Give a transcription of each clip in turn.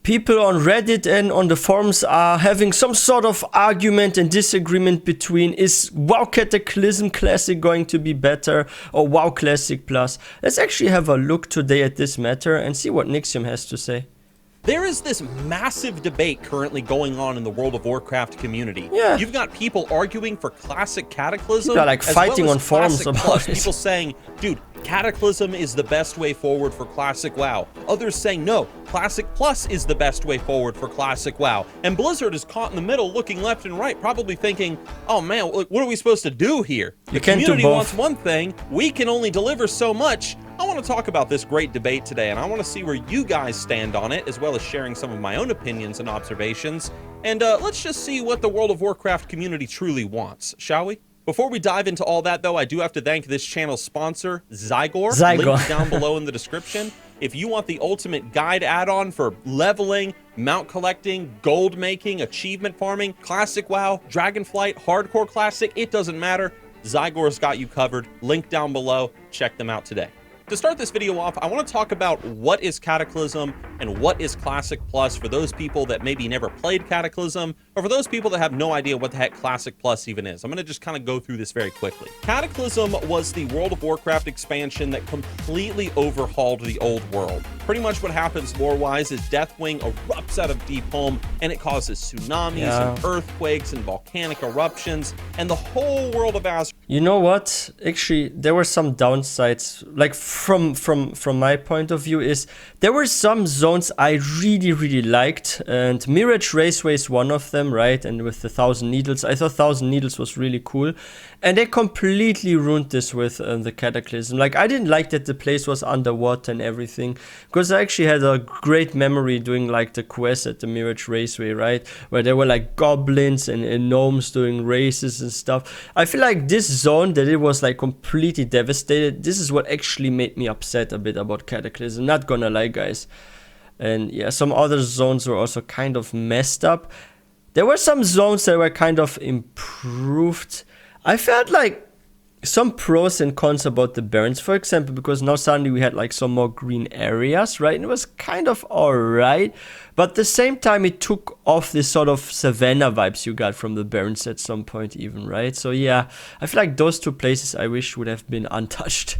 people on Reddit and on the forums are having some sort of argument and disagreement between, is WoW Cataclysm Classic going to be better or WoW Classic Plus? Let's actually have a look today at this matter and see what Nixium has to say. There is this massive debate currently going on in the World of Warcraft community. Yeah. You've got people arguing for Classic Cataclysm. People are like fighting on forums about it. People saying, dude, Cataclysm is the best way forward for Classic WoW. Others saying, no, Classic Plus is the best way forward for Classic WoW. And Blizzard is caught in the middle, looking left and right, probably thinking, oh man, what are we supposed to do here? The community wants one thing, we can only deliver so much. I want to talk about this great debate today, and I want to see where you guys stand on it, as well as sharing some of my own opinions and observations. And let's just see what the World of Warcraft community truly wants, shall we? Before we dive into all that, though, I do have to thank this channel's sponsor, Zygor. Link down below in the description. If you want the ultimate guide add-on for leveling, mount collecting, gold making, achievement farming, Classic WoW, Dragonflight, Hardcore Classic, it doesn't matter. Zygor's got you covered. Link down below. Check them out today. To start this video off, I want to talk about what is Cataclysm and what is Classic Plus for those people that maybe never played Cataclysm, or for those people that have no idea what the heck Classic Plus even is. I'm going to just kind of go through this very quickly. Cataclysm was the World of Warcraft expansion that completely overhauled the old world. Pretty much what happens lore-wise is Deathwing erupts out of Deep Home, and it causes tsunamis and earthquakes and volcanic eruptions, and the whole world of Azeroth. You know what? Actually, there were some downsides. Like from my point of view, is there were some zones I really liked, and Mirage Raceway is one of them, right? And with the Thousand Needles, I thought Thousand Needles was really cool, and they completely ruined this with the Cataclysm. Like, I didn't like that the place was underwater and everything, because I actually had a great memory doing like the quest at the Mirage Raceway, right? Where there were like goblins and gnomes doing races and stuff. I feel like this zone, that it was like completely devastated, this is what actually made me upset a bit about Cataclysm, not gonna lie, guys. And yeah, some other zones were also kind of messed up. There were some zones that were kind of improved. I felt like some pros and cons about the Barrens, for example, because now suddenly we had like some more green areas, right? And it was kind of alright, but at the same time it took off this sort of savanna vibes you got from the Barrens at some point even, right? So yeah, I feel like those two places I wish would have been untouched.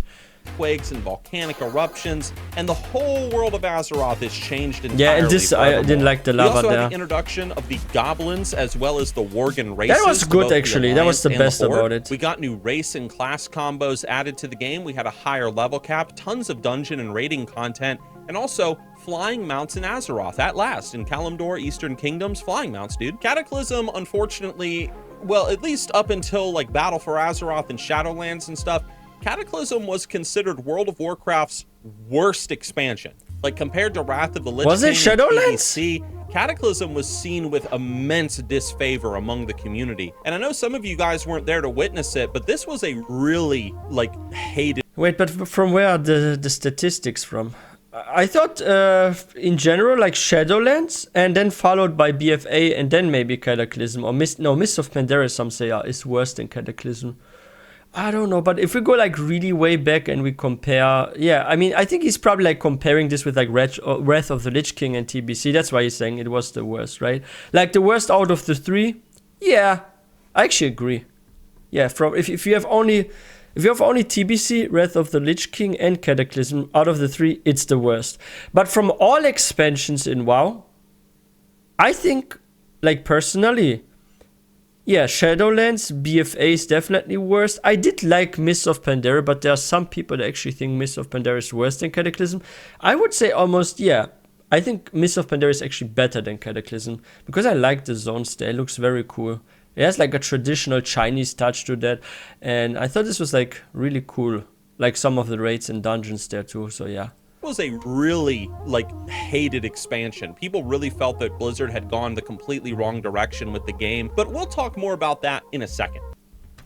Quakes and volcanic eruptions, and the whole world of Azeroth is changed entirely. Yeah, and this I didn't like the lava there. We also had the introduction of the goblins as well as the Worgen races. That was good actually. That was the best about it. We got new race and class combos added to the game. We had a higher level cap, tons of dungeon and raiding content, and also flying mounts in Azeroth at last. In Kalimdor, Eastern Kingdoms, flying mounts, dude. Cataclysm, unfortunately, well, at least up until like Battle for Azeroth and Shadowlands and stuff, Cataclysm was considered World of Warcraft's worst expansion. Like, compared to Wrath of the Lich King, was it Shadowlands? Cataclysm was seen with immense disfavor among the community. And I know some of you guys weren't there to witness it, but this was a really, like, hated... Wait, but from where are the statistics from? I thought, in general, like Shadowlands, and then followed by BFA, and then maybe Cataclysm, or Mist of Pandaria, some say, is worse than Cataclysm. I don't know, but if we go like really way back and we compare, yeah, I mean, I think he's probably like comparing this with like Wrath of the Lich King and TBC. That's why he's saying it was the worst, right? Like the worst out of the three. Yeah, I actually agree. Yeah, from if you have only TBC, Wrath of the Lich King, and Cataclysm, out of the three, it's the worst. But from all expansions in WoW, I think, like personally, yeah, Shadowlands, BFA is definitely worse. I did like Mist of Pandaria, but there are some people that actually think Mist of Pandaria is worse than Cataclysm. I would say almost, yeah, I think Mist of Pandaria is actually better than Cataclysm, because I like the zones there. It looks very cool. It has like a traditional Chinese touch to that, and I thought this was like really cool. Like some of the raids and dungeons there too, so yeah. It was a really, like, hated expansion. People really felt that Blizzard had gone the completely wrong direction with the game, but we'll talk more about that in a second.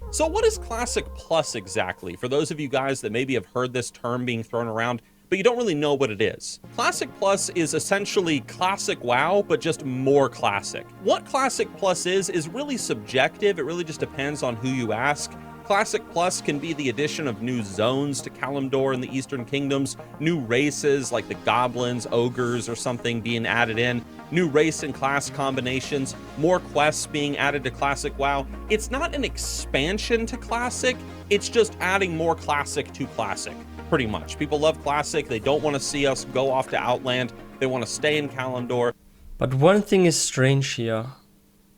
So what is Classic Plus exactly? For those of you guys that maybe have heard this term being thrown around, but you don't really know what it is. Classic Plus is essentially Classic WoW, but just more classic. What Classic Plus is really subjective. It really just depends on who you ask. Classic Plus can be the addition of new zones to Kalimdor and the Eastern Kingdoms, new races like the goblins, ogres, or something being added in, new race and class combinations, more quests being added to Classic WoW. It's not an expansion to Classic, it's just adding more Classic to Classic, pretty much. People love Classic, they don't want to see us go off to Outland, they want to stay in Kalimdor. But one thing is strange here.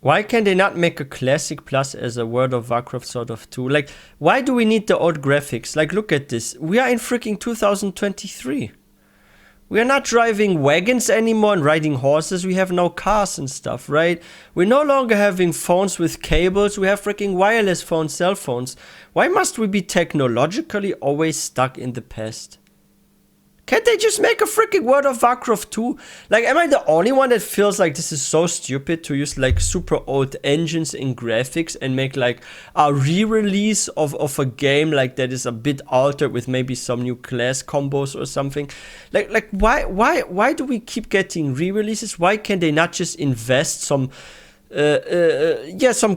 Why can they not make a Classic Plus as a World of Warcraft sort of too? Like, why do we need the old graphics? Like, look at this. We are in freaking 2023. We are not driving wagons anymore and riding horses. We have now cars and stuff, right? We're no longer having phones with cables. We have freaking wireless phones, cell phones. Why must we be technologically always stuck in the past? Can't they just make a freaking World of Warcraft 2? Like, am I the only one that feels like this is so stupid to use like super old engines in graphics and make like a re-release of a game like that is a bit altered with maybe some new class combos or something? Like why do we keep getting re-releases? Why can they not just invest some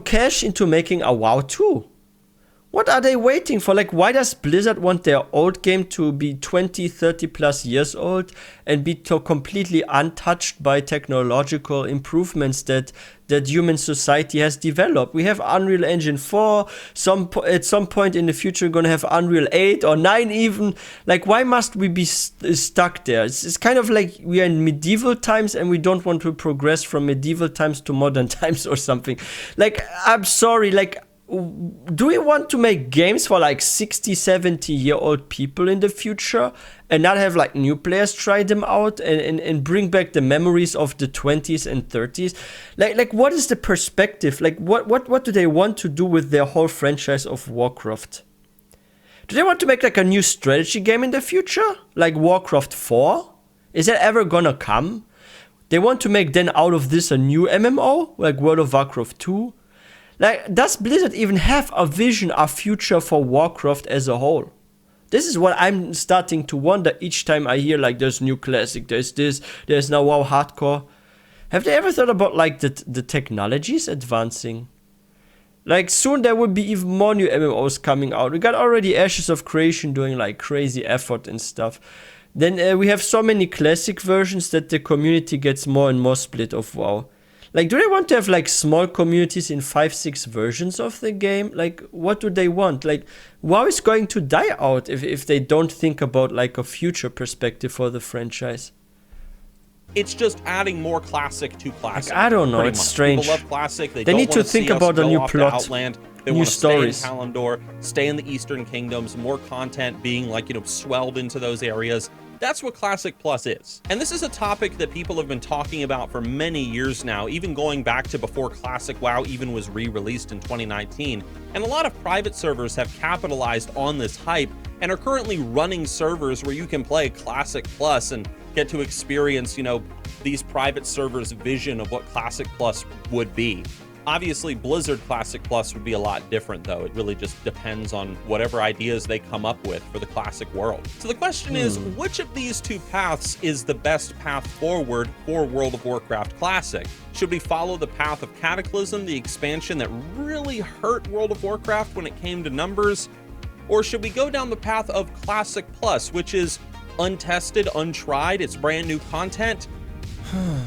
cash into making a WoW 2? What are they waiting for? Like, why does Blizzard want their old game to be 20, 30 plus years old and be completely untouched by technological improvements that human society has developed? We have Unreal Engine 4, at some point in the future we're going to have Unreal 8 or 9 even. Like, why must we be stuck there? It's kind of like we are in medieval times and we don't want to progress from medieval times to modern times or something. Like, I'm sorry, like, do we want to make games for like 60, 70-year-old people in the future and not have like new players try them out and bring back the memories of the 20s and 30s? Like what is the perspective? Like what do they want to do with their whole franchise of Warcraft? Do they want to make like a new strategy game in the future? Like Warcraft 4? Is that ever gonna come? They want to make then out of this a new MMO? Like World of Warcraft 2? Like, does Blizzard even have a vision, a future for Warcraft as a whole? This is what I'm starting to wonder each time I hear, like, there's new Classic, there's this, there's now WoW Hardcore. Have they ever thought about, like, the technologies advancing? Like, soon there will be even more new MMOs coming out. We got already Ashes of Creation doing, like, crazy effort and stuff. Then we have so many Classic versions that the community gets more and more split of WoW. Like, do they want to have, like, small communities in 5, 6 versions of the game? Like, what do they want? Like, WoW is going to die out if they don't think about, like, a future perspective for the franchise. It's just adding more Classic to Classic. Like, I don't know, it's strange. People love Classic. They need to think about a new plot, Outland. They new want to stories. stay in Kalimdor, stay in the Eastern Kingdoms, more content being, like, swelled into those areas. That's what Classic Plus is. And this is a topic that people have been talking about for many years now, even going back to before Classic WoW even was re-released in 2019. And a lot of private servers have capitalized on this hype and are currently running servers where you can play Classic Plus and get to experience, these private servers' vision of what Classic Plus would be. Obviously, Blizzard Classic Plus would be a lot different, though. It really just depends on whatever ideas they come up with for the Classic world. So the question is, which of these two paths is the best path forward for World of Warcraft Classic? Should we follow the path of Cataclysm, the expansion that really hurt World of Warcraft when it came to numbers? Or should we go down the path of Classic Plus, which is untested, untried, it's brand new content?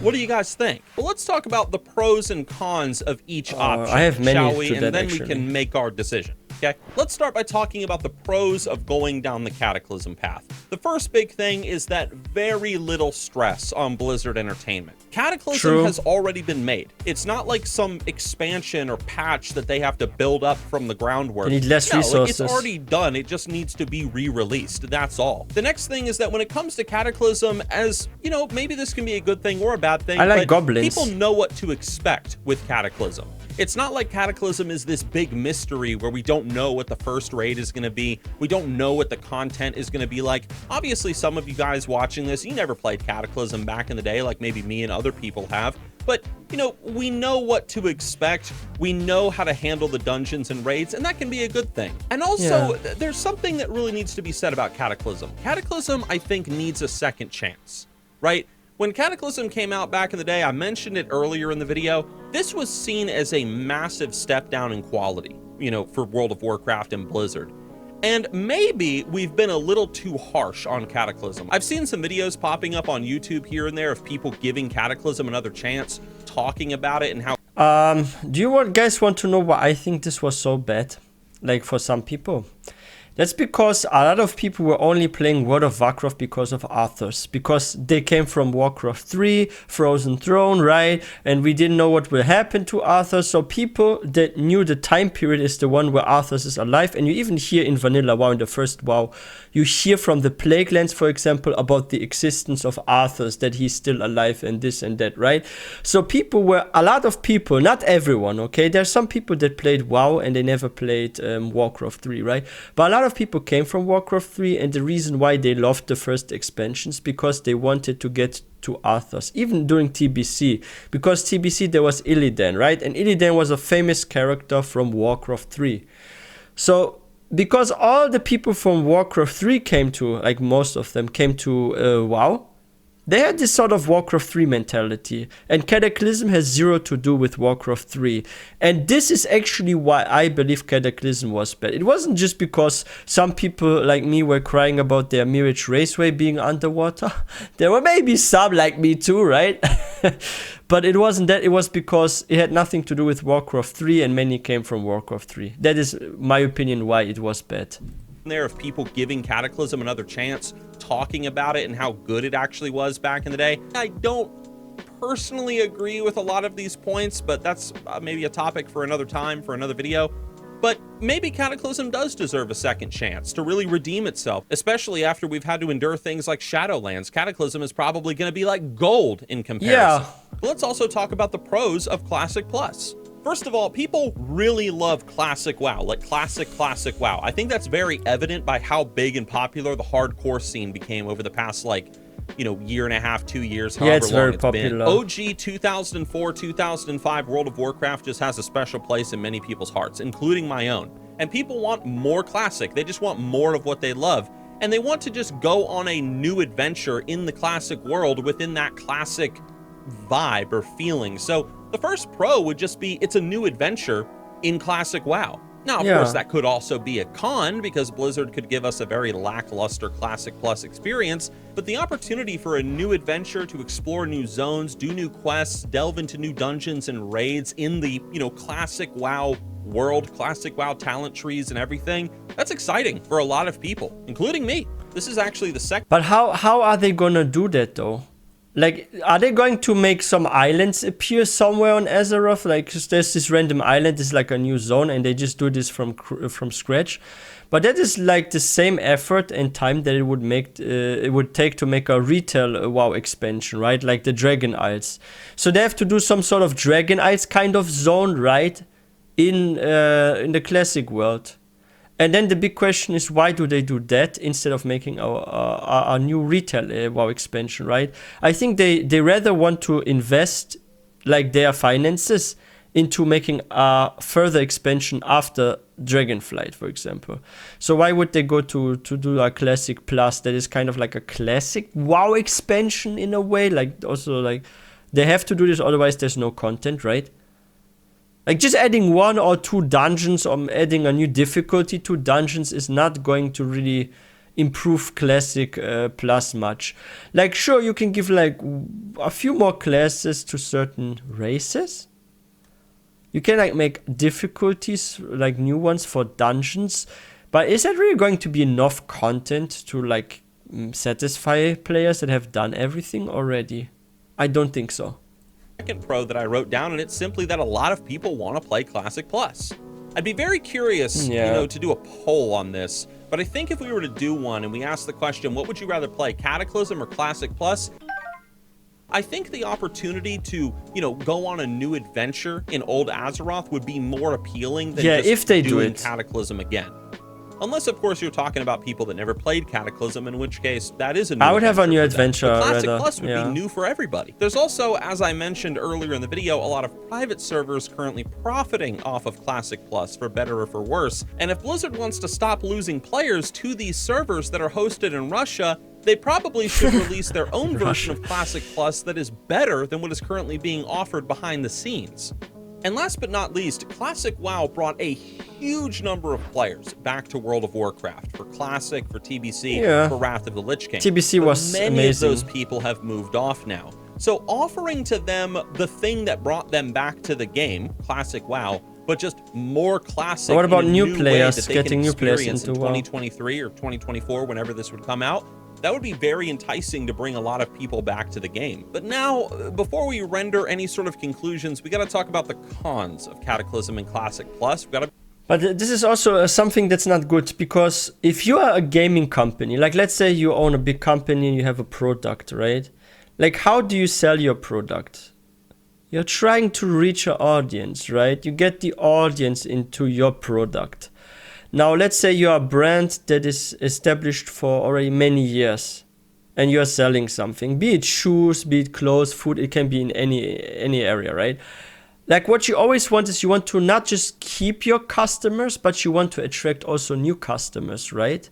What do you guys think? Well, let's talk about the pros and cons of each option, I have many, shall we? and then we can make our decision. Okay, let's start by talking about the pros of going down the Cataclysm path. The first big thing is that very little stress on Blizzard Entertainment. Cataclysm has already been made. It's not like some expansion or patch that they have to build up from the groundwork. They need less resources. It's already done. It just needs to be re-released. That's all. The next thing is that when it comes to Cataclysm, as maybe this can be a good thing or a bad thing. I like goblins. People know what to expect with Cataclysm. It's not like Cataclysm is this big mystery where we don't know what the first raid is going to be. We don't know what the content is going to be like. Obviously, some of you guys watching this, you never played Cataclysm back in the day like maybe me and other people have. But, we know what to expect. We know how to handle the dungeons and raids, and that can be a good thing. And also, there's something that really needs to be said about Cataclysm. Cataclysm, I think, needs a second chance, right? When Cataclysm came out back in the day, I mentioned it earlier in the video, this was seen as a massive step down in quality. for World of Warcraft and Blizzard. And maybe we've been a little too harsh on Cataclysm. I've seen some videos popping up on YouTube here and there of people giving Cataclysm another chance, talking about it and how... Do you guys want to know why I think this was so bad? Like for some people? That's because a lot of people were only playing World of Warcraft because of Arthas, because they came from Warcraft 3, Frozen Throne, right? And we didn't know what will happen to Arthas, so people that knew the time period is the one where Arthas is alive, and you even hear in Vanilla WoW, in the first WoW, you hear from the Plague Lands, for example, about the existence of Arthas, that he's still alive and this and that, right? So people were, a lot of people, not everyone, okay? There are some people that played WoW and they never played Warcraft 3, right? But a lot of people came from Warcraft 3, and the reason why they loved the first expansions because they wanted to get to Arthas, even during TBC, because TBC there was Illidan, right? And Illidan was a famous character from Warcraft 3. So because all the people from Warcraft 3 came to, like most of them came to WoW, they had this sort of Warcraft 3 mentality, and Cataclysm has zero to do with Warcraft 3. And this is actually why I believe Cataclysm was bad. It wasn't just because some people like me were crying about their Mirage Raceway being underwater. There were maybe some like me too, right? But it wasn't that. It was because it had nothing to do with Warcraft 3, and many came from Warcraft 3. That is my opinion why it was bad. There of people giving Cataclysm another chance, talking about it and how good it actually was back in the day. I don't personally agree with a lot of these points, but that's maybe a topic for another time, for another video. But maybe Cataclysm does deserve a second chance to really redeem itself, especially after we've had to endure things like Shadowlands. Cataclysm is probably going to be like gold in comparison. Yeah. But let's also talk about the pros of Classic Plus. First of all, people really love Classic WoW, like Classic WoW. I think that's very evident by how big and popular the hardcore scene became over the past, year and a half, 2 years, however it's long very it's popular. been. OG 2004, 2005 World of Warcraft just has a special place in many people's hearts, including my own. And people want more Classic. They just want more of what they love. And they want to just go on a new adventure in the Classic world within that Classic vibe or feeling. So the first pro would just be it's a new adventure in Classic WoW. Now, of course, that could also be a con because Blizzard could give us a very lackluster Classic Plus experience, but the opportunity for a new adventure to explore new zones, do new quests, delve into new dungeons and raids in the, Classic WoW world, Classic WoW talent trees and everything, that's exciting for a lot of people, including me. This is actually the second. But how are they gonna do that though? Like, are they going to make some islands appear somewhere on Azeroth? Like, there's this random island, it's like a new zone, and they just do this from scratch. But that is like the same effort and time that it would take to make a retail WoW expansion, right? Like the Dragon Isles. So they have to do some sort of Dragon Isles kind of zone, right? In the classic world. And then the big question is, why do they do that instead of making a new retail WoW expansion, right? I think they rather want to invest like their finances into making a further expansion after Dragonflight, for example. So why would they go to do a Classic Plus that is kind of like a classic WoW expansion in a way? Like also like they have to do this, otherwise there's no content, right? Like just adding 1 or 2 dungeons or adding a new difficulty to dungeons is not going to really improve Classic Plus much. Like sure, you can give like a few more classes to certain races. You can like make difficulties, like new ones for dungeons. But is that really going to be enough content to like satisfy players that have done everything already? I don't think so. Second pro that I wrote down, and it's simply that a lot of people want to play Classic Plus. I'd be very curious, to do a poll on this, but I think if we were to do one and we asked the question, what would you rather play, Cataclysm or Classic Plus? I think the opportunity to, go on a new adventure in Old Azeroth would be more appealing than just if they doing do it. Cataclysm again. Unless, of course, you're talking about people that never played Cataclysm, in which case that is a new I would have a new adventure. But Classic Plus would be new for everybody. There's also, as I mentioned earlier in the video, a lot of private servers currently profiting off of Classic Plus, for better or for worse. And if Blizzard wants to stop losing players to these servers that are hosted in Russia, they probably should release their own version of Classic Plus that is better than what is currently being offered behind the scenes. And last but not least, Classic WoW brought a huge number of players back to World of Warcraft for Classic, for TBC, Yeah. for Wrath of the Lich King. TBC But was many amazing. of those people have moved off now. So offering to them the thing that brought them back to the game, Classic WoW, but just more classic. What about in a new way players, that they getting can new players experience into in WoW? 2023 or 2024, whenever this would come out? That would be very enticing to bring a lot of people back to the game. But now, before we render any sort of conclusions, we got to talk about the cons of Cataclysm and Classic Plus. We got to. But this is also something that's not good, because if you are a gaming company, like let's say you own a big company and you have a product, right? Like, how do you sell your product? You're trying to reach an audience, right? You get the audience into your product. Now, let's say you're a brand that is established for already many years and you're selling something, be it shoes, be it clothes, food, it can be in any area, right? Like, what you always want is you want to not just keep your customers, but you want to attract also new customers, right?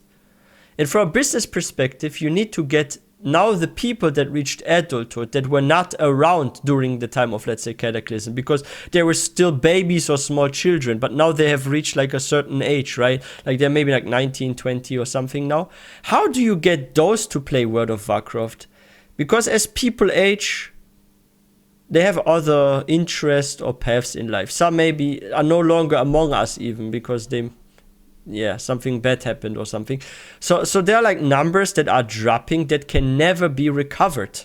And from a business perspective, you need to get now the people that reached adulthood, that were not around during the time of, let's say, Cataclysm, because they were still babies or small children, but now they have reached like a certain age, right? Like they're maybe like 19, 20 or something now. How do you get those to play World of Warcraft? Because as people age, they have other interests or paths in life. Some maybe are no longer among us even because something bad happened or something. So there are like numbers that are dropping that can never be recovered.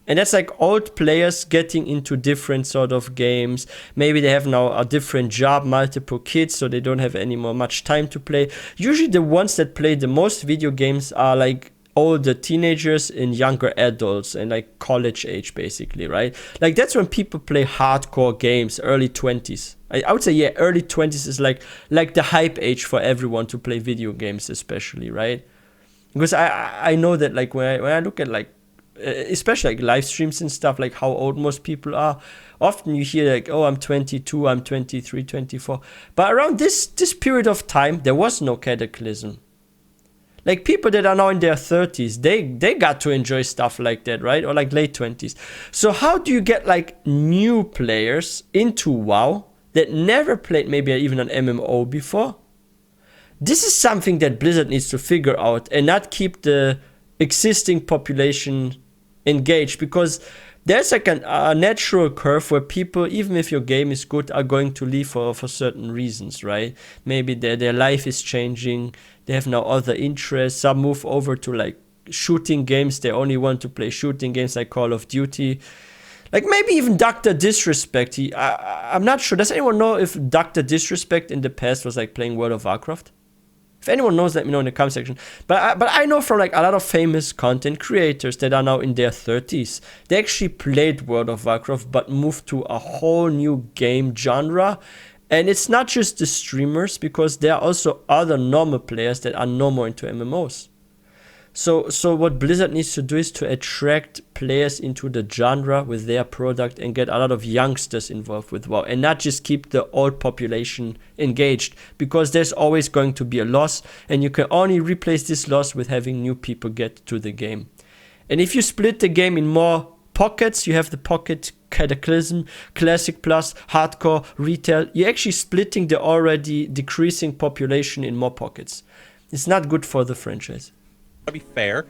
And that's like old players getting into different sort of games. Maybe they have now a different job, multiple kids, so they don't have any more much time to play. Usually the ones that play the most video games are like older teenagers and younger adults and like college age, basically, right? Like that's when people play hardcore games, early 20s. I would say, yeah, early 20s is like the hype age for everyone to play video games, especially, right? Because I know that like when I look at like especially like live streams and stuff, like how old most people are, often you hear like, oh, I'm 22, I'm 23, 24. But around this period of time, there was no Cataclysm. Like people that are now in their 30s, they got to enjoy stuff like that, right? Or like late 20s. So how do you get like new players into WoW that never played maybe even an MMO before? This is something that Blizzard needs to figure out and not keep the existing population engaged, because there's like a natural curve where people, even if your game is good, are going to leave for certain reasons, right? Maybe their life is changing, they have now other interests, some move over to like shooting games, they only want to play shooting games like Call of Duty. Like maybe even Dr. Disrespect, I'm not sure, does anyone know if Dr. Disrespect in the past was like playing World of Warcraft? If anyone knows, let me know in the comment section. But I know from like a lot of famous content creators that are now in their 30s, they actually played World of Warcraft but moved to a whole new game genre. And it's not just the streamers, because there are also other normal players that are no more into MMOs. So what Blizzard needs to do is to attract players into the genre with their product and get a lot of youngsters involved with WoW, and not just keep the old population engaged, because there's always going to be a loss, and you can only replace this loss with having new people get to the game. And if you split the game in more pockets, you have the pocket Cataclysm, Classic Plus, Hardcore, Retail, you're actually splitting the already decreasing population in more pockets. It's not good for the franchise. To be fair,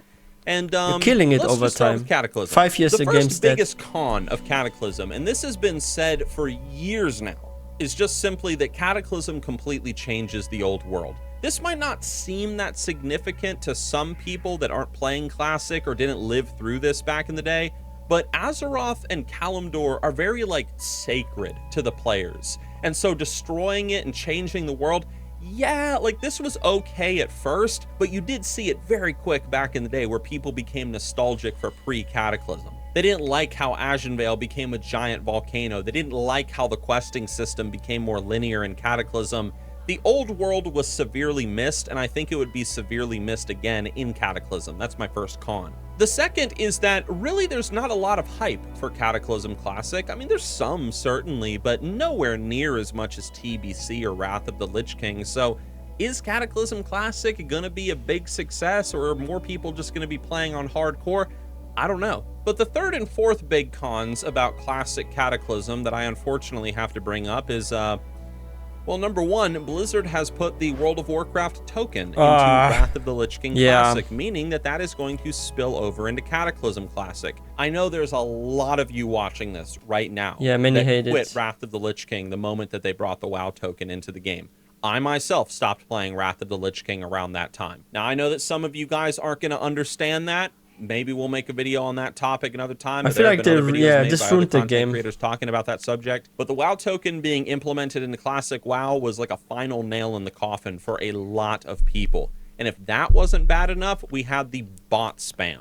and you're killing it let's over just start time. with Cataclysm. 5 years the the first game's dead. biggest con of Cataclysm, and this has been said for years now, is just simply that Cataclysm completely changes the old world. This might not seem that significant to some people that aren't playing Classic or didn't live through this back in the day, but Azeroth and Kalimdor are very like sacred to the players, and so destroying it and changing the world, yeah, like this was okay at first, but you did see it very quick back in the day where people became nostalgic for pre-Cataclysm. They didn't like how Ashenvale became a giant volcano. They didn't like how the questing system became more linear in Cataclysm. The old world was severely missed, and I think it would be severely missed again in Cataclysm. That's my first con. The second is that really there's not a lot of hype for Cataclysm Classic. I mean, there's some certainly, but nowhere near as much as TBC or Wrath of the Lich King. So is Cataclysm Classic gonna be a big success, or are more people just gonna be playing on hardcore? I don't know. But the third and fourth big cons about Classic Cataclysm that I unfortunately have to bring up is, well, number one, Blizzard has put the World of Warcraft token into Wrath of the Lich King Classic, meaning that that is going to spill over into Cataclysm Classic. I know there's a lot of you watching this right now. Yeah, many hate quit it. Wrath of the Lich King the moment that they brought the WoW token into the game. I myself stopped playing Wrath of the Lich King around that time. Now, I know that some of you guys aren't going to understand that. Maybe we'll make a video on that topic another time. I feel like they just ruined the game. Creators talking about that subject. But the WoW token being implemented into Classic WoW was like a final nail in the coffin for a lot of people. And if that wasn't bad enough, we had the bot spam.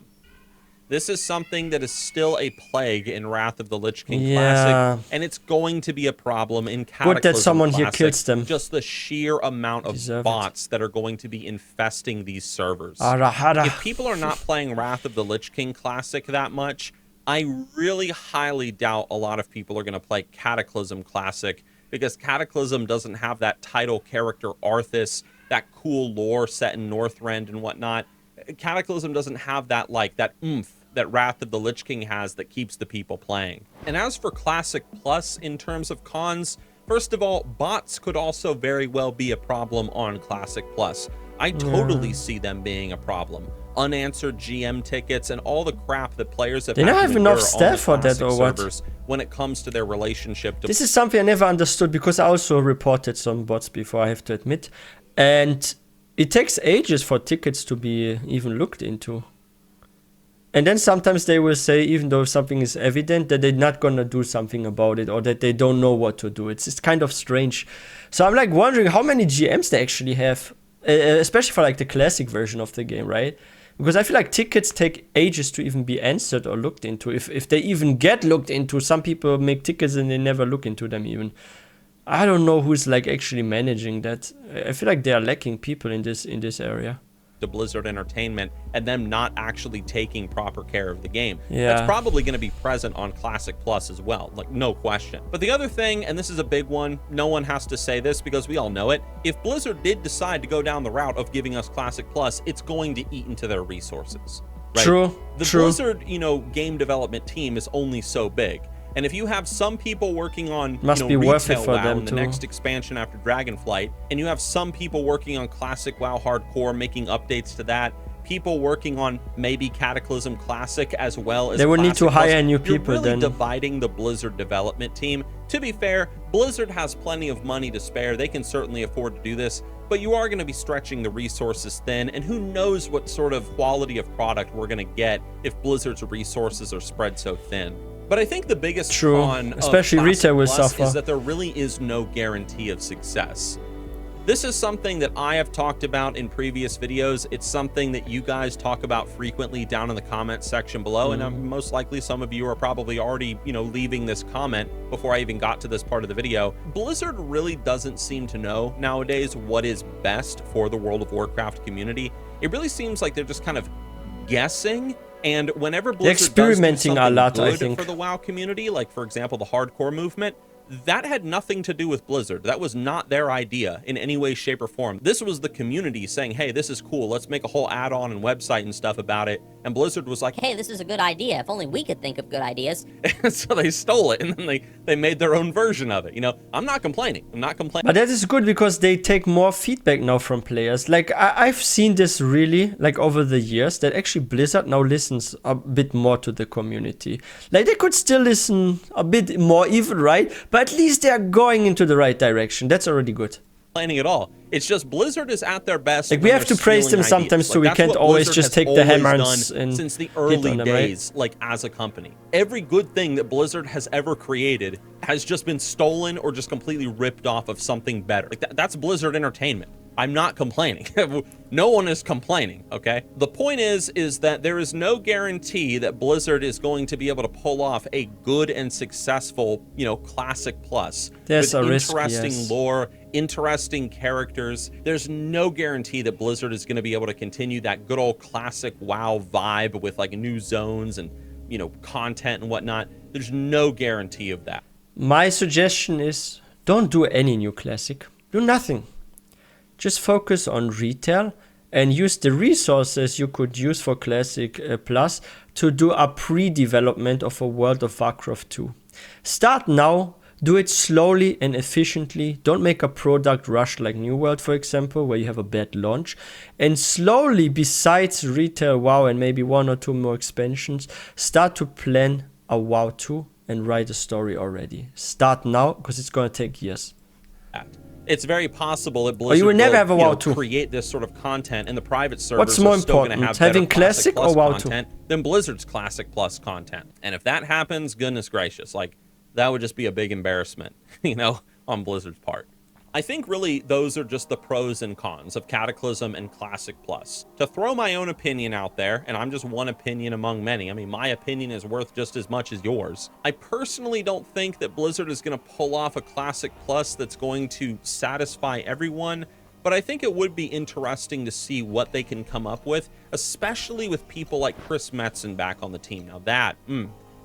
This is something that is still a plague in Wrath of the Lich King Classic, and it's going to be a problem in Cataclysm Good that someone Classic. here kills them. Just the sheer amount of bots that are going to be infesting these servers. Arahara. If people are not playing Wrath of the Lich King Classic that much, I really highly doubt a lot of people are going to play Cataclysm Classic, because Cataclysm doesn't have that title character Arthas, that cool lore set in Northrend and whatnot. Cataclysm doesn't have that, like, that oomph that Wrath of the Lich King has that keeps the people playing. And as for Classic Plus in terms of cons, first of all, bots could also very well be a problem on Classic Plus. I totally see them being a problem. Unanswered GM tickets and all the crap that players have. They don't have enough staff for that, or what? When it comes to their relationship to. This is something I never understood, because I also reported some bots before, I have to admit. And it takes ages for tickets to be even looked into. And then sometimes they will say, even though something is evident, that they're not going to do something about it, or that they don't know what to do. It's kind of strange. So I'm like wondering how many GMs they actually have, especially for like the classic version of the game, right? Because I feel like tickets take ages to even be answered or looked into. If they even get looked into, some people make tickets and they never look into them even. I don't know who's like actually managing that. I feel like they are lacking people in this area. To Blizzard Entertainment and them not actually taking proper care of the game. Yeah. That's probably going to be present on Classic Plus as well, like no question. But the other thing, and this is a big one, no one has to say this because we all know it, if Blizzard did decide to go down the route of giving us Classic Plus, it's going to eat into their resources. Right? True. The Blizzard, game development team is only so big. And if you have some people working on retail WoW in the next expansion after Dragonflight, and you have some people working on Classic WoW Hardcore, making updates to that, people working on maybe Cataclysm Classic as well as they would need to hire new people. You're really dividing the Blizzard development team. To be fair, Blizzard has plenty of money to spare. They can certainly afford to do this, but you are going to be stretching the resources thin, and who knows what sort of quality of product we're going to get if Blizzard's resources are spread so thin. But I think the biggest con especially of retail will Plus suffer, is that there really is no guarantee of success. This is something that I have talked about in previous videos. It's something that you guys talk about frequently down in the comment section below, and most likely some of you are probably already, leaving this comment before I even got to this part of the video. Blizzard really doesn't seem to know nowadays what is best for the World of Warcraft community. It really seems like they're just kind of guessing. And whenever Blizzard experimenting does do a lot, good I think, for the WoW community, like for example the hardcore movement, that had nothing to do with Blizzard. That was not their idea in any way, shape, or form. This was the community saying, hey, this is cool. Let's make a whole add-on and website and stuff about it. And Blizzard was like, hey, this is a good idea. If only we could think of good ideas. So they stole it, and then they made their own version of it. I'm not complaining. But that is good because they take more feedback now from players. Like, I've seen this really, like, over the years, that actually Blizzard now listens a bit more to the community. Like, they could still listen a bit more even, right? But at least they are going into the right direction. That's already good. Planning at all. It's just Blizzard is at their best. Like, we have to praise them sometimes too. We can't always just take the hammer and since the early days, like as a company. Every good thing that Blizzard has ever created has just been stolen or just completely ripped off of something better. Like that's Blizzard Entertainment. I'm not complaining. No one is complaining, okay? The point is that there is no guarantee that Blizzard is going to be able to pull off a good and successful, Classic Plus. There's with a risk, interesting lore, interesting characters. There's no guarantee that Blizzard is going to be able to continue that good old Classic WoW vibe with like new zones and, content and whatnot. There's no guarantee of that. My suggestion is don't do any new Classic. Do nothing. Just focus on retail and use the resources you could use for Classic Plus to do a pre-development of a World of Warcraft 2. Start now, do it slowly and efficiently. Don't make a product rush like New World, for example, where you have a bad launch. And slowly, besides retail WoW and maybe 1 or 2 more expansions, start to plan a WoW 2 and write a story already. Start now, because it's going to take years. It's very possible that Blizzard you will never have a WoW 2. Create this sort of content, and the private servers What's more are still going to important, have having Classic or WoW 2 content than Blizzard's Classic Plus content. And if that happens, goodness gracious, like that would just be a big embarrassment, you know, on Blizzard's part. I think really those are just the pros and cons of Cataclysm and Classic Plus. To throw my own opinion out there, and I'm just one opinion among many, I mean, my opinion is worth just as much as yours. I personally don't think that Blizzard is going to pull off a Classic Plus that's going to satisfy everyone, but I think it would be interesting to see what they can come up with, especially with people like Chris Metzen back on the team. Now that,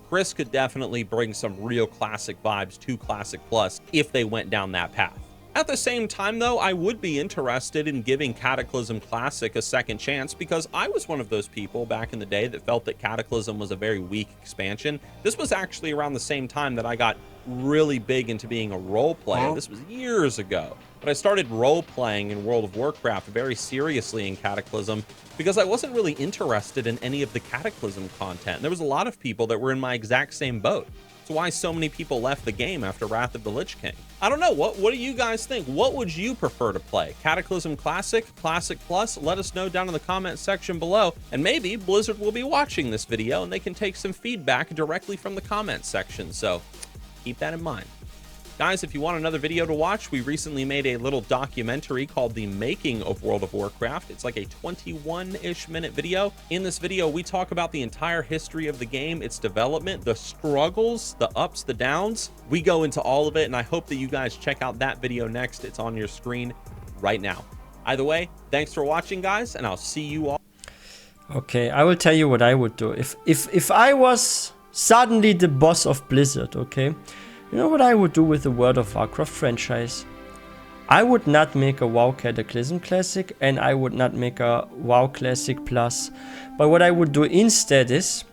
Chris could definitely bring some real Classic vibes to Classic Plus if they went down that path. At the same time, though, I would be interested in giving Cataclysm Classic a second chance, because I was one of those people back in the day that felt that Cataclysm was a very weak expansion. This was actually around the same time that I got really big into being a role player. This was years ago. But I started role playing in World of Warcraft very seriously in Cataclysm because I wasn't really interested in any of the Cataclysm content. There was a lot of people that were in my exact same boat. That's why so many people left the game after Wrath of the Lich King. I don't know, what do you guys think? What would you prefer to play? Cataclysm Classic, Classic Plus? Let us know down in the comment section below, and maybe Blizzard will be watching this video and they can take some feedback directly from the comment section, so keep that in mind. Guys, if you want another video to watch, we recently made a little documentary called The Making of World of Warcraft. It's like a 21-ish minute video. In this video, we talk about the entire history of the game, its development, the struggles, the ups, the downs. We go into all of it, and I hope that you guys check out that video next. It's on your screen right now. Either way, thanks for watching, guys, and I'll see you all. Okay, I will tell you what I would do. If I was suddenly the boss of Blizzard, okay? You know what I would do with the World of Warcraft franchise? I would not make a WoW Cataclysm Classic, and I would not make a WoW Classic Plus. But what I would do instead is,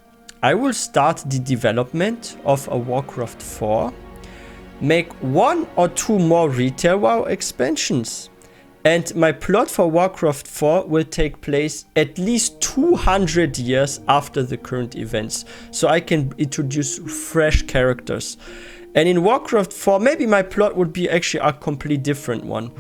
I will start the development of a Warcraft 4, make 1 or 2 more retail WoW expansions, and my plot for Warcraft 4 will take place at least 200 years after the current events, so I can introduce fresh characters. And in Warcraft 4, maybe my plot would be actually a completely different one.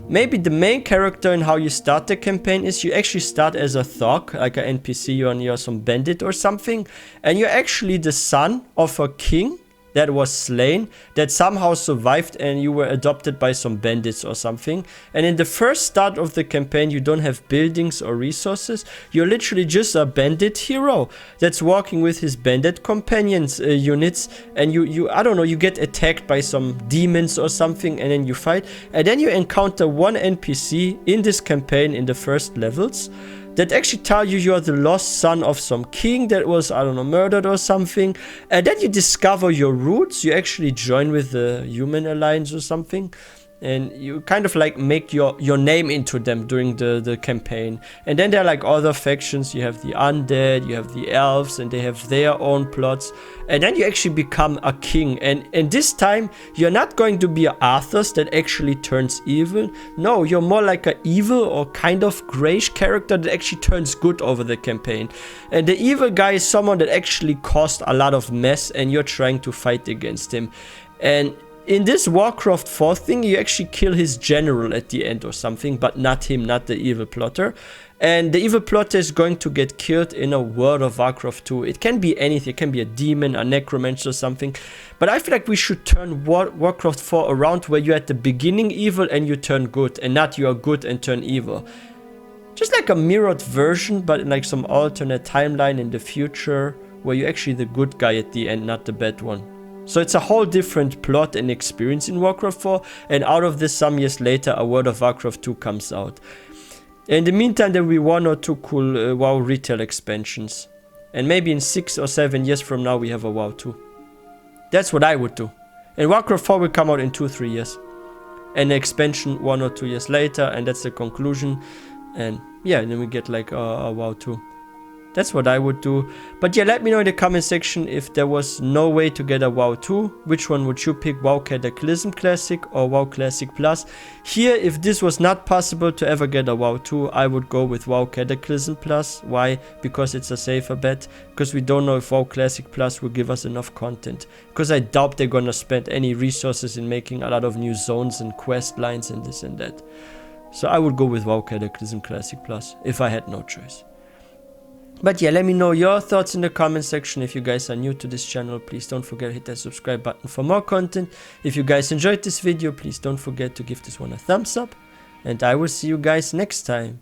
Maybe the main character in how you start the campaign is you actually start as a thug, like an NPC, you're some bandit or something, and you're actually the son of a king that was slain, that somehow survived, and you were adopted by some bandits or something. And in the first start of the campaign, you don't have buildings or resources. You're literally just a bandit hero that's walking with his bandit companions units, and you I don't know, you get attacked by some demons or something, and then you fight, and then you encounter one NPC in this campaign in the first levels that actually tell you you're the lost son of some king that was, I don't know, murdered or something. And then you discover your roots. You actually join with the Human Alliance or something. And you kind of like make your name into them during the campaign. And then there are like other factions. You have the undead, you have the elves, and they have their own plots. And then you actually become a king. And this time, you're not going to be an Arthas that actually turns evil. No, you're more like an evil or kind of grayish character that actually turns good over the campaign. And the evil guy is someone that actually caused a lot of mess, and you're trying to fight against him. And in this Warcraft 4 thing, you actually kill his general at the end or something, but not him, not the evil plotter. And the evil plotter is going to get killed in a World of Warcraft 2. It can be anything. It can be a demon, a necromancer or something. But I feel like we should turn Warcraft 4 around where you're at the beginning evil and you turn good, and not you are good and turn evil. Just like a mirrored version, but in like some alternate timeline in the future where you're actually the good guy at the end, not the bad one. So it's a whole different plot and experience in Warcraft 4, and out of this, some years later, a World of Warcraft 2 comes out. In the meantime, there will be 1 or 2 cool WoW retail expansions. And maybe in 6 or 7 years from now, we have a WoW 2. That's what I would do. And Warcraft 4 will come out in 2-3 years. And the expansion 1 or 2 years later, and that's the conclusion. And yeah, then we get like a WoW 2. That's what I would do. But yeah, let me know in the comment section if there was no way to get a WoW 2. Which one would you pick? WoW Cataclysm Classic or WoW Classic Plus? Here, if this was not possible to ever get a WoW 2, I would go with WoW Cataclysm Plus. Why? Because it's a safer bet. Because we don't know if WoW Classic Plus will give us enough content. Because I doubt they're gonna spend any resources in making a lot of new zones and quest lines and this and that. So I would go with WoW Cataclysm Classic Plus if I had no choice. But yeah, let me know your thoughts in the comment section. If you guys are new to this channel, please don't forget to hit that subscribe button for more content. If you guys enjoyed this video, please don't forget to give this one a thumbs up. And I will see you guys next time.